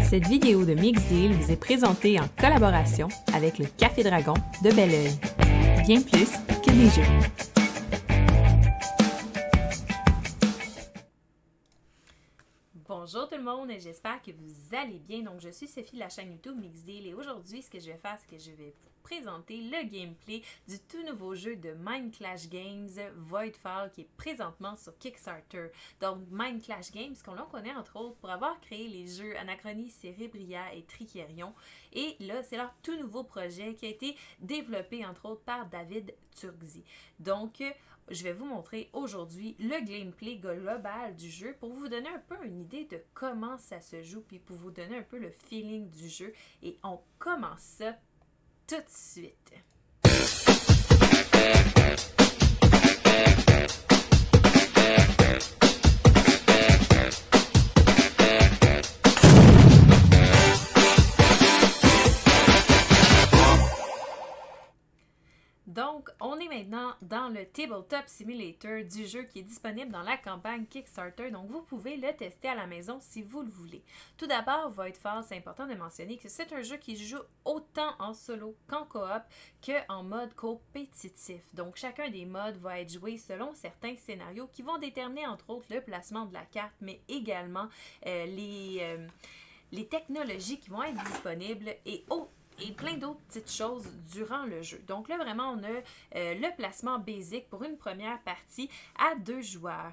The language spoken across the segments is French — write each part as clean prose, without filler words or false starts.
Cette vidéo de Mixdeal vous est présentée en collaboration avec le Café Dragon de Belleuil. Bien plus que des jeux. Bonjour tout le monde, j'espère que vous allez bien. Donc, je suis Sophie de la chaîne YouTube Mixdeal et aujourd'hui, ce que je vais faire, c'est que je vais vous présenter le gameplay du tout nouveau jeu de Mind Clash Games, Voidfall, qui est présentement sur Kickstarter. Donc, Mind Clash Games, qu'on connaît entre autres pour avoir créé les jeux Anachronie, Cerebria et Trickerion. Et là, c'est leur tout nouveau projet qui a été développé entre autres par David Turczi. Donc, je vais vous montrer aujourd'hui le gameplay global du jeu pour vous donner un peu une idée de comment ça se joue, puis pour vous donner un peu le feeling du jeu. Et on commence ça tout de suite. Donc, on est maintenant dans le Tabletop Simulator du jeu qui est disponible dans la campagne Kickstarter. Donc, vous pouvez le tester à la maison si vous le voulez. Tout d'abord, Voidfall, c'est important de mentionner que c'est un jeu qui se joue autant en solo qu'en coop qu'en mode compétitif. Donc, chacun des modes va être joué selon certains scénarios qui vont déterminer entre autres le placement de la carte, mais également les technologies qui vont être disponibles et plein d'autres petites choses durant le jeu. Donc là, vraiment, on a le placement basic pour une première partie à 2 joueurs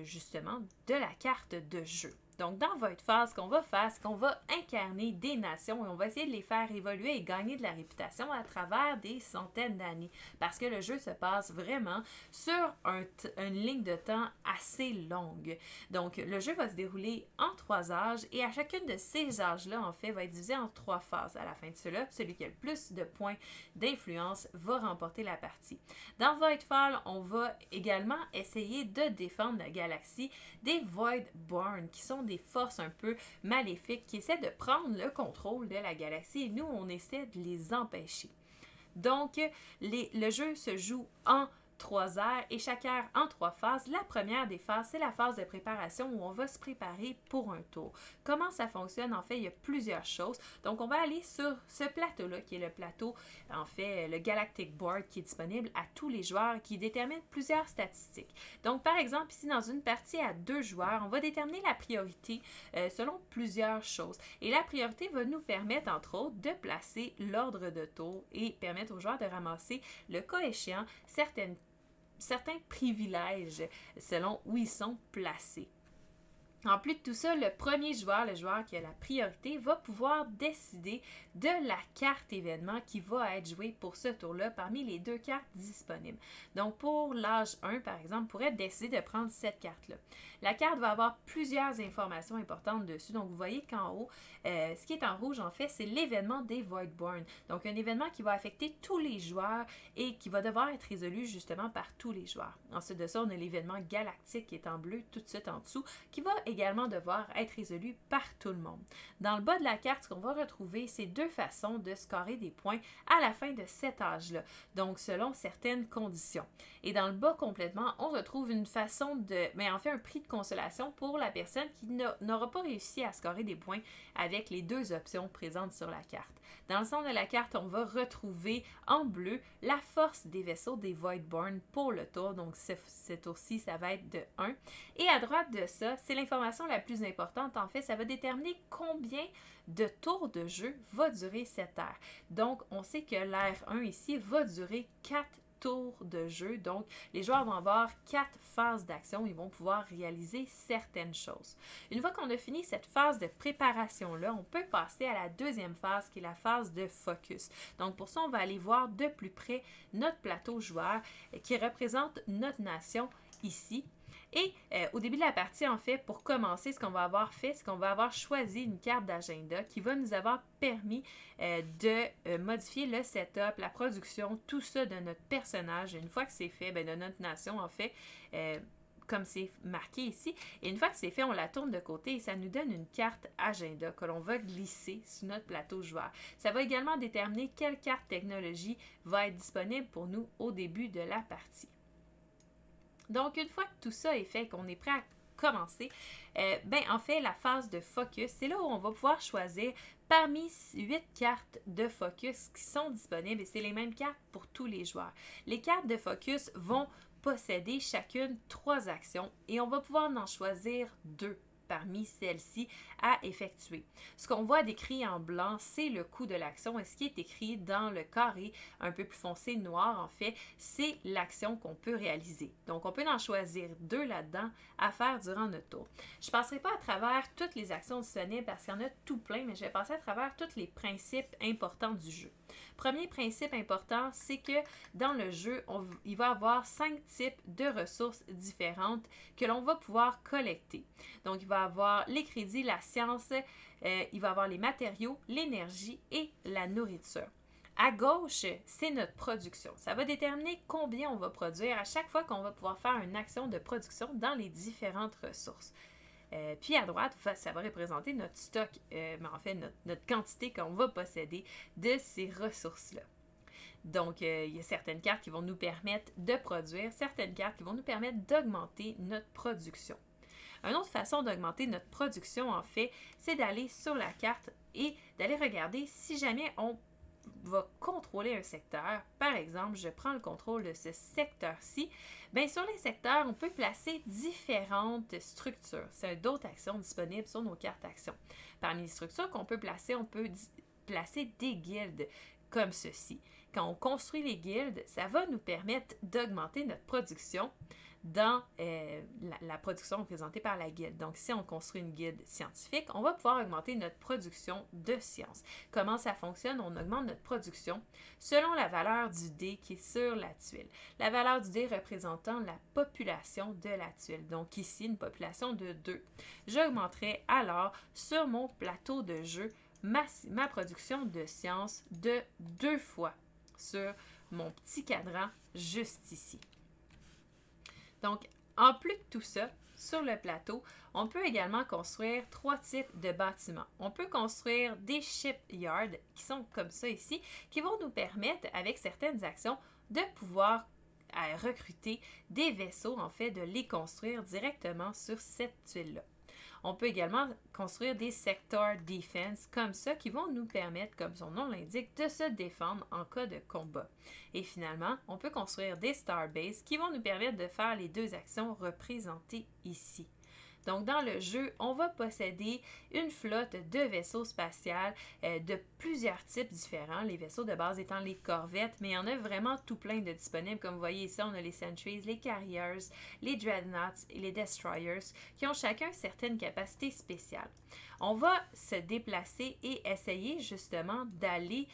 justement de la carte de jeu. Donc, dans Voidfall, ce qu'on va faire, c'est qu'on va incarner des nations et on va essayer de les faire évoluer et gagner de la réputation à travers des centaines d'années. Parce que le jeu se passe vraiment sur une ligne de temps assez longue. Donc, le jeu va se dérouler en 3 âges et à chacune de ces âges-là, en fait, va être divisé en 3 phases. À la fin de cela, celui qui a le plus de points d'influence va remporter la partie. Dans Voidfall, on va également essayer de défendre la galaxie des Voidborn, qui sont des forces un peu maléfiques qui essaient de prendre le contrôle de la galaxie et nous, on essaie de les empêcher. Donc, le jeu se joue en 3 heures et chaque heure en 3 phases. La première des phases, c'est la phase de préparation où on va se préparer pour un tour. Comment ça fonctionne? En fait, il y a plusieurs choses. Donc, on va aller sur ce plateau-là, qui est le plateau, en fait, le Galactic Board, qui est disponible à tous les joueurs et qui détermine plusieurs statistiques. Donc, par exemple, ici, dans une partie à 2 joueurs, on va déterminer la priorité selon plusieurs choses. Et la priorité va nous permettre, entre autres, de placer l'ordre de tour et permettre aux joueurs de ramasser, le cas échéant, certains privilèges selon où ils sont placés. En plus de tout ça, le premier joueur, le joueur qui a la priorité, va pouvoir décider de la carte événement qui va être jouée pour ce tour-là parmi les 2 cartes disponibles. Donc, pour l'âge 1, par exemple, pourrait décider de prendre cette carte-là. La carte va avoir plusieurs informations importantes dessus. Donc, vous voyez qu'en haut, ce qui est en rouge, en fait, c'est l'événement des Voidborn. Donc, un événement qui va affecter tous les joueurs et qui va devoir être résolu justement par tous les joueurs. Ensuite de ça, on a l'événement galactique qui est en bleu tout de suite en dessous, qui va également devoir être résolu par tout le monde. Dans le bas de la carte, ce qu'on va retrouver, c'est 2 façons de scorer des points à la fin de cet âge-là, donc selon certaines conditions. Et dans le bas complètement, on retrouve une façon en fait, un prix de consolation pour la personne qui n'aura pas réussi à scorer des points avec les 2 options présentes sur la carte. Dans le centre de la carte, on va retrouver en bleu la force des vaisseaux des Voidborn pour le tour. Donc, ce tour-ci, ça va être de 1. Et à droite de ça, c'est l'information la plus importante. En fait, ça va déterminer combien de tours de jeu va durer cette ère. Donc, on sait que l'ère 1 ici va durer 4 tours de jeu. Donc, les joueurs vont avoir 4 phases d'action. Ils vont pouvoir réaliser certaines choses. Une fois qu'on a fini cette phase de préparation-là, on peut passer à la deuxième phase qui est la phase de focus. Donc, pour ça, on va aller voir de plus près notre plateau joueur qui représente notre nation ici. Et au début de la partie, en fait, pour commencer, ce qu'on va avoir fait, c'est qu'on va avoir choisi une carte d'agenda qui va nous avoir permis de modifier le setup, la production, tout ça de notre personnage. Une fois que c'est fait, de notre nation, en fait, comme c'est marqué ici. Et une fois que c'est fait, on la tourne de côté et ça nous donne une carte agenda que l'on va glisser sur notre plateau joueur. Ça va également déterminer quelle carte technologie va être disponible pour nous au début de la partie. Donc, une fois que tout ça est fait, qu'on est prêt à commencer, en fait, la phase de focus, c'est là où on va pouvoir choisir parmi 8 cartes de focus qui sont disponibles et c'est les mêmes cartes pour tous les joueurs. Les cartes de focus vont posséder chacune 3 actions et on va pouvoir en choisir 2 parmi celles-ci à effectuer. Ce qu'on voit décrit en blanc, c'est le coût de l'action et ce qui est écrit dans le carré un peu plus foncé noir, en fait, c'est l'action qu'on peut réaliser. Donc, on peut en choisir 2 là-dedans à faire durant notre tour. Je ne passerai pas à travers toutes les actions disponibles parce qu'il y en a tout plein, mais je vais passer à travers tous les principes importants du jeu. Premier principe important, c'est que dans le jeu, il va y avoir 5 types de ressources différentes que l'on va pouvoir collecter. Donc, il va y avoir les crédits, la science, il va y avoir les matériaux, l'énergie et la nourriture. À gauche, c'est notre production. Ça va déterminer combien on va produire à chaque fois qu'on va pouvoir faire une action de production dans les différentes ressources. Puis à droite, ça va représenter notre stock, mais en fait notre quantité qu'on va posséder de ces ressources-là. Donc, il y a certaines cartes qui vont nous permettre de produire, certaines cartes qui vont nous permettre d'augmenter notre production. Une autre façon d'augmenter notre production, en fait, c'est d'aller sur la carte et d'aller regarder si jamais on va contrôler un secteur. Par exemple, je prends le contrôle de ce secteur-ci. Bien, sur les secteurs, on peut placer différentes structures. C'est d'autres actions disponibles sur nos cartes actions. Parmi les structures qu'on peut placer, on peut placer des guildes comme ceci. Quand on construit les guildes, ça va nous permettre d'augmenter notre production dans la production représentée par la guilde. Donc, si on construit une guilde scientifique, on va pouvoir augmenter notre production de sciences. Comment ça fonctionne? On augmente notre production selon la valeur du dé qui est sur la tuile. La valeur du dé représentant la population de la tuile. Donc, ici, une population de 2. J'augmenterai alors sur mon plateau de jeu ma production de sciences de 2 fois sur mon petit cadran juste ici. Donc, en plus de tout ça, sur le plateau, on peut également construire 3 types de bâtiments. On peut construire des shipyards qui sont comme ça ici, qui vont nous permettre, avec certaines actions, de pouvoir recruter des vaisseaux, en fait, de les construire directement sur cette tuile-là. On peut également construire des sector defense comme ça qui vont nous permettre, comme son nom l'indique, de se défendre en cas de combat. Et finalement, on peut construire des starbase qui vont nous permettre de faire les 2 actions représentées ici. Donc, dans le jeu, on va posséder une flotte de vaisseaux spatials de plusieurs types différents. Les vaisseaux de base étant les corvettes, mais il y en a vraiment tout plein de disponibles. Comme vous voyez ici, on a les Sentries, les Carriers, les Dreadnoughts et les Destroyers qui ont chacun certaines capacités spéciales. On va se déplacer et essayer justement d'aller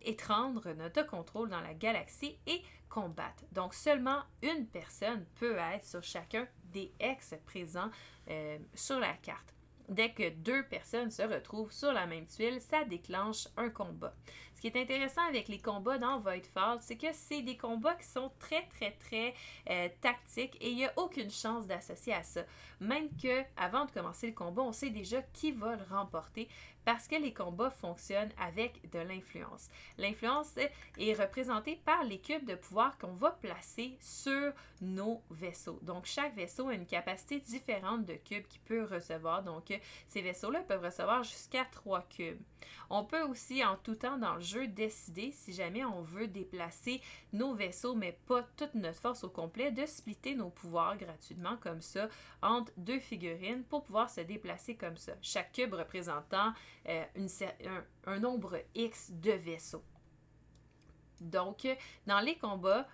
étendre notre contrôle dans la galaxie et combattre. Donc, seulement une personne peut être sur chacun des ex présents sur la carte. Dès que 2 personnes se retrouvent sur la même tuile, ça déclenche un combat. Ce qui est intéressant avec les combats dans Voidfall, c'est que c'est des combats qui sont très tactiques et il n'y a aucune chance d'associer à ça. Même que avant de commencer le combat, on sait déjà qui va le remporter parce que les combats fonctionnent avec de l'influence. L'influence est représentée par les cubes de pouvoir qu'on va placer sur nos vaisseaux. Donc, chaque vaisseau a une capacité différente de cubes qu'il peut recevoir. Donc, ces vaisseaux-là peuvent recevoir jusqu'à 3 cubes. On peut aussi, en tout temps dans le jeu, décider, si jamais on veut déplacer nos vaisseaux, mais pas toute notre force au complet, de splitter nos pouvoirs gratuitement, comme ça, entre 2 figurines pour pouvoir se déplacer comme ça. Chaque cube représentant un nombre X de vaisseaux. Donc, dans les combats,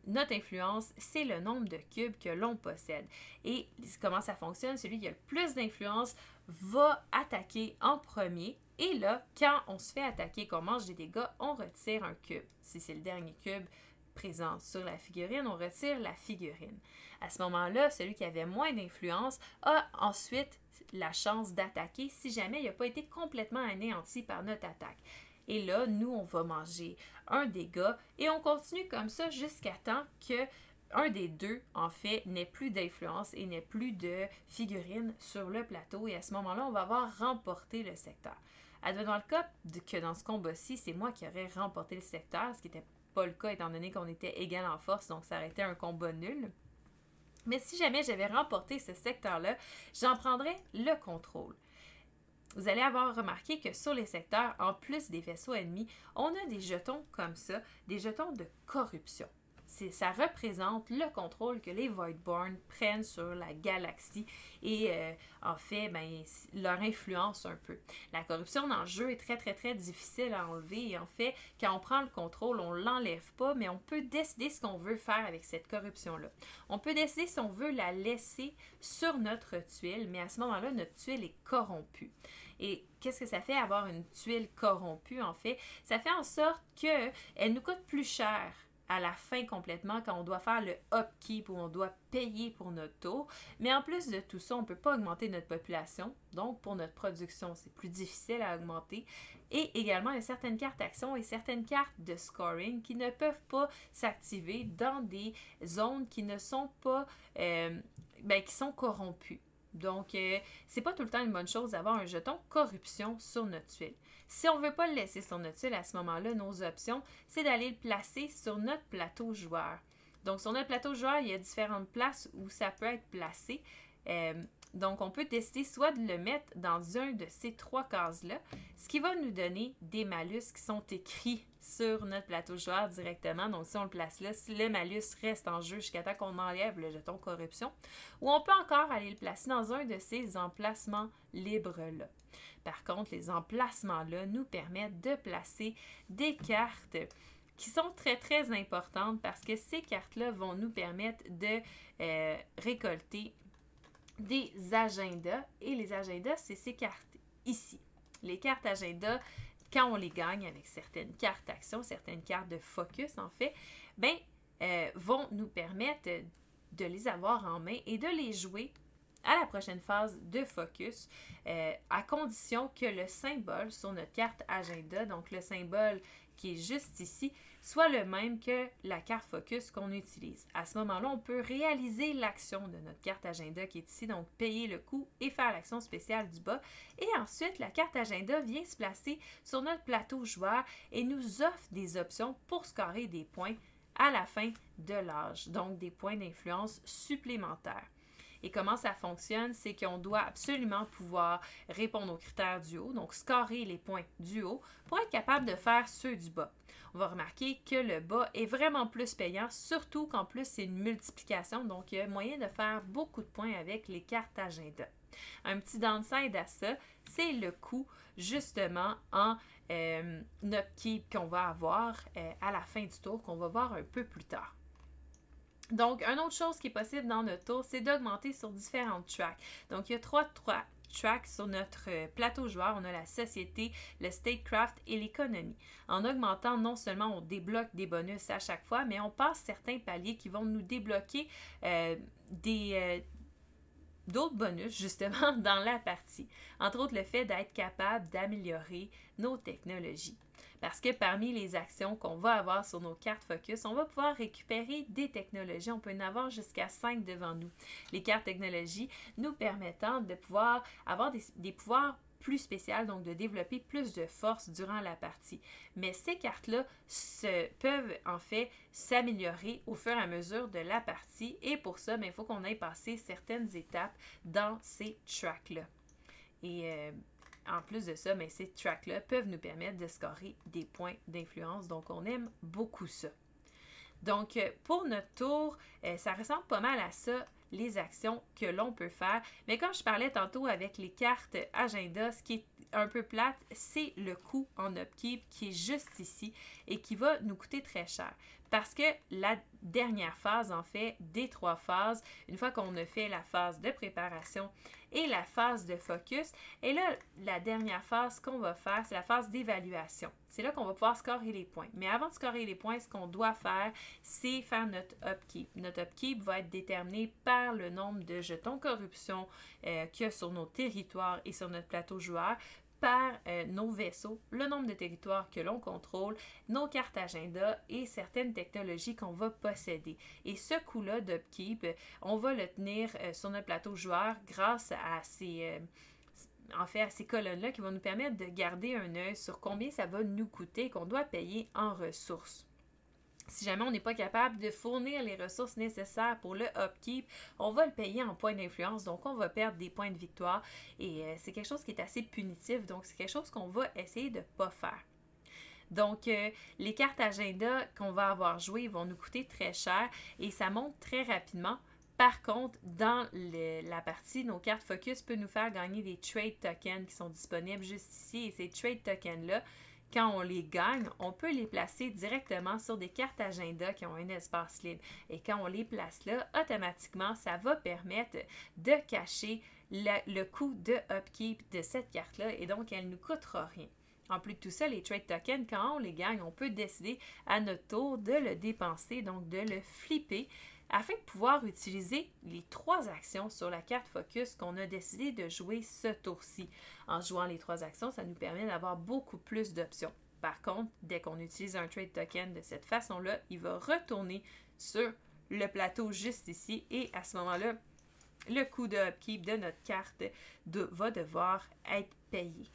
notre influence, c'est le nombre de cubes que l'on possède. Et comment ça fonctionne? Celui qui a le plus d'influence va attaquer en premier. Et là, quand on se fait attaquer, qu'on mange des dégâts, on retire un cube. Si c'est le dernier cube présent sur la figurine, on retire la figurine. À ce moment-là, celui qui avait moins d'influence a ensuite la chance d'attaquer si jamais il n'a pas été complètement anéanti par notre attaque. Et là, nous, on va manger un dégât et on continue comme ça jusqu'à temps que un des 2, en fait, n'ait plus d'influence et n'ait plus de figurines sur le plateau. Et à ce moment-là, on va avoir remporté le secteur. Advenant le cas que dans ce combat-ci, c'est moi qui aurais remporté le secteur, ce qui n'était pas le cas étant donné qu'on était égal en force, donc ça aurait été un combat nul. Mais si jamais j'avais remporté ce secteur-là, j'en prendrais le contrôle. Vous allez avoir remarqué que sur les secteurs, en plus des vaisseaux ennemis, on a des jetons comme ça, des jetons de corruption. Ça représente le contrôle que les Voidborn prennent sur la galaxie et en fait, leur influence un peu. La corruption dans le jeu est très, très, très difficile à enlever et en fait, quand on prend le contrôle, on ne l'enlève pas, mais on peut décider ce qu'on veut faire avec cette corruption-là. On peut décider si on veut la laisser sur notre tuile, mais à ce moment-là, notre tuile est corrompue. Et qu'est-ce que ça fait avoir une tuile corrompue, en fait? Ça fait en sorte qu'elle nous coûte plus cher à la fin complètement quand on doit faire le upkeep où on doit payer pour notre tour. Mais en plus de tout ça, on ne peut pas augmenter notre population. Donc, pour notre production, c'est plus difficile à augmenter. Et également, il y a certaines cartes actions et certaines cartes de scoring qui ne peuvent pas s'activer dans des zones qui ne sont pas... qui sont corrompues. Donc, c'est pas tout le temps une bonne chose d'avoir un jeton corruption sur notre tuile. Si on ne veut pas le laisser sur notre tuile, à ce moment-là, nos options, c'est d'aller le placer sur notre plateau joueur. Donc, sur notre plateau joueur, il y a différentes places où ça peut être placé. Donc, on peut décider soit de le mettre dans un de ces 3 cases-là, ce qui va nous donner des malus qui sont écrits sur notre plateau joueur directement. Donc, si on le place là, si le malus reste en jeu jusqu'à temps qu'on enlève le jeton corruption, ou on peut encore aller le placer dans un de ces emplacements libres-là. Par contre, les emplacements-là nous permettent de placer des cartes qui sont très, très importantes parce que ces cartes-là vont nous permettre de récolter des agendas. Et les agendas, c'est ces cartes ici. Les cartes agendas, quand on les gagne avec certaines cartes action, certaines cartes de focus en fait, vont nous permettre de les avoir en main et de les jouer à la prochaine phase de focus, à condition que le symbole sur notre carte agenda, donc le symbole qui est juste ici, soit le même que la carte focus qu'on utilise. À ce moment-là, on peut réaliser l'action de notre carte agenda qui est ici, donc payer le coût et faire l'action spéciale du bas. Et ensuite, la carte agenda vient se placer sur notre plateau joueur et nous offre des options pour scorer des points à la fin de l'âge, donc des points d'influence supplémentaires. Et comment ça fonctionne, c'est qu'on doit absolument pouvoir répondre aux critères du haut, donc scorer les points du haut pour être capable de faire ceux du bas. On va remarquer que le bas est vraiment plus payant, surtout qu'en plus c'est une multiplication, donc il y a moyen de faire beaucoup de points avec les cartes agenda. Un petit downside à ça, c'est le coût justement en upkeep qu'on va avoir à la fin du tour, qu'on va voir un peu plus tard. Donc, une autre chose qui est possible dans notre tour, c'est d'augmenter sur différentes tracks. Donc, il y a 3 tracks sur notre plateau joueur. On a la société, le statecraft et l'économie. En augmentant, non seulement on débloque des bonus à chaque fois, mais on passe certains paliers qui vont nous débloquer d'autres bonus, justement, dans la partie. Entre autres, le fait d'être capable d'améliorer nos technologies. Parce que parmi les actions qu'on va avoir sur nos cartes focus, on va pouvoir récupérer des technologies. On peut en avoir jusqu'à 5 devant nous. Les cartes technologies nous permettant de pouvoir avoir des pouvoirs plus spéciales, donc de développer plus de force durant la partie. Mais ces cartes-là peuvent en fait s'améliorer au fur et à mesure de la partie et pour ça, il faut qu'on aille passer certaines étapes dans ces tracks-là. Et en plus de ça, ces tracks-là peuvent nous permettre de scorer des points d'influence, donc on aime beaucoup ça. Donc, pour notre tour, ça ressemble pas mal à ça, les actions que l'on peut faire. Mais comme je parlais tantôt avec les cartes agenda, ce qui est un peu plate, c'est le coût en upkeep qui est juste ici et qui va nous coûter très cher. Parce que la dernière phase, en fait, des 3 phases, une fois qu'on a fait la phase de préparation et la phase de focus, et là, la dernière phase qu'on va faire, c'est la phase d'évaluation. C'est là qu'on va pouvoir scorer les points. Mais avant de scorer les points, ce qu'on doit faire, c'est faire notre upkeep. Notre upkeep va être déterminé par le nombre de jetons corruption qu'il y a sur nos territoires et sur notre plateau joueur, par nos vaisseaux, le nombre de territoires que l'on contrôle, nos cartes agenda et certaines technologies qu'on va posséder. Et ce coût-là d'upkeep, on va le tenir sur notre plateau joueur grâce à ces colonnes-là qui vont nous permettre de garder un œil sur combien ça va nous coûter qu'on doit payer en ressources. Si jamais on n'est pas capable de fournir les ressources nécessaires pour le upkeep, on va le payer en points d'influence, donc on va perdre des points de victoire et c'est quelque chose qui est assez punitif, donc c'est quelque chose qu'on va essayer de ne pas faire. Donc, les cartes agenda qu'on va avoir jouées vont nous coûter très cher et ça monte très rapidement. Par contre, dans la partie, nos cartes focus peuvent nous faire gagner des trade tokens qui sont disponibles juste ici. Et ces trade tokens-là, quand on les gagne, on peut les placer directement sur des cartes agenda qui ont un espace libre. Et quand on les place là, automatiquement, ça va permettre de cacher le coût de upkeep de cette carte-là et donc elle ne nous coûtera rien. En plus de tout ça, les trade tokens, quand on les gagne, on peut décider à notre tour de le dépenser, donc de le flipper, afin de pouvoir utiliser les 3 actions sur la carte focus qu'on a décidé de jouer ce tour-ci. En jouant les 3 actions, ça nous permet d'avoir beaucoup plus d'options. Par contre, dès qu'on utilise un trade token de cette façon-là, il va retourner sur le plateau juste ici et à ce moment-là, le coût de upkeep de notre carte va devoir être payé.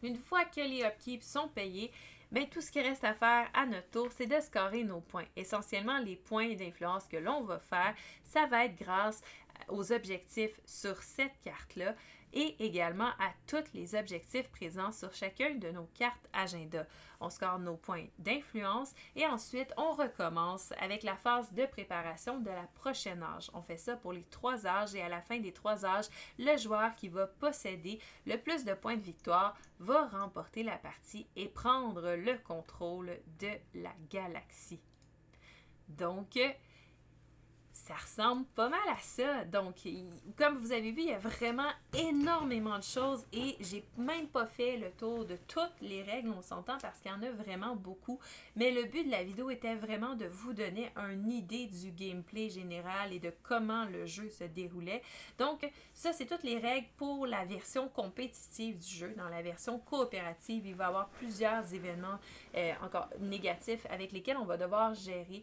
Une fois que les upkeeps sont payés, bien, tout ce qui reste à faire à notre tour, c'est de scorer nos points. Essentiellement, les points d'influence que l'on va faire, ça va être grâce aux objectifs sur cette carte-là et également à tous les objectifs présents sur chacune de nos cartes agenda. On score nos points d'influence et ensuite on recommence avec la phase de préparation de la prochaine âge. On fait ça pour les 3 âges et à la fin des 3 âges, le joueur qui va posséder le plus de points de victoire va remporter la partie et prendre le contrôle de la galaxie. Donc, ça ressemble pas mal à ça. Donc, comme vous avez vu, il y a vraiment énormément de choses et j'ai même pas fait le tour de toutes les règles, on s'entend, parce qu'il y en a vraiment beaucoup. Mais le but de la vidéo était vraiment de vous donner une idée du gameplay général et de comment le jeu se déroulait. Donc, ça, c'est toutes les règles pour la version compétitive du jeu. Dans la version coopérative, il va y avoir plusieurs événements encore négatifs avec lesquels on va devoir gérer.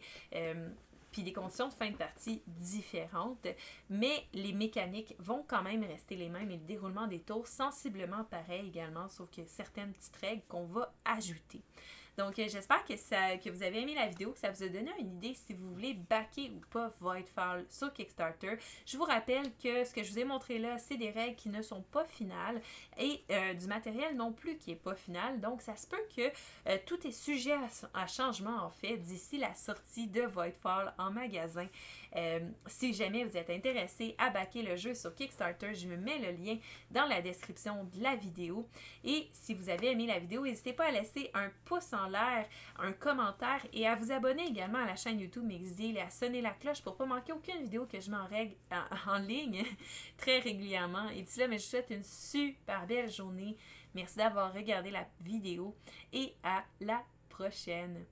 Puis des conditions de fin de partie différentes, mais les mécaniques vont quand même rester les mêmes et le déroulement des tours sensiblement pareil également, sauf que certaines petites règles qu'on va ajouter. Donc, j'espère que vous avez aimé la vidéo, que ça vous a donné une idée si vous voulez backer ou pas Voidfall sur Kickstarter. Je vous rappelle que ce que je vous ai montré là, c'est des règles qui ne sont pas finales et du matériel non plus qui n'est pas final. Donc, ça se peut que tout est sujet à changement en fait d'ici la sortie de Voidfall en magasin. Si jamais vous êtes intéressé à backer le jeu sur Kickstarter, je me mets le lien dans la description de la vidéo. Et si vous avez aimé la vidéo, n'hésitez pas à laisser un pouce en l'air, un commentaire et à vous abonner également à la chaîne YouTube Mixdeal et à sonner la cloche pour ne pas manquer aucune vidéo que je mets en ligne très régulièrement. Et d'ici là, mais je vous souhaite une super belle journée. Merci d'avoir regardé la vidéo et à la prochaine.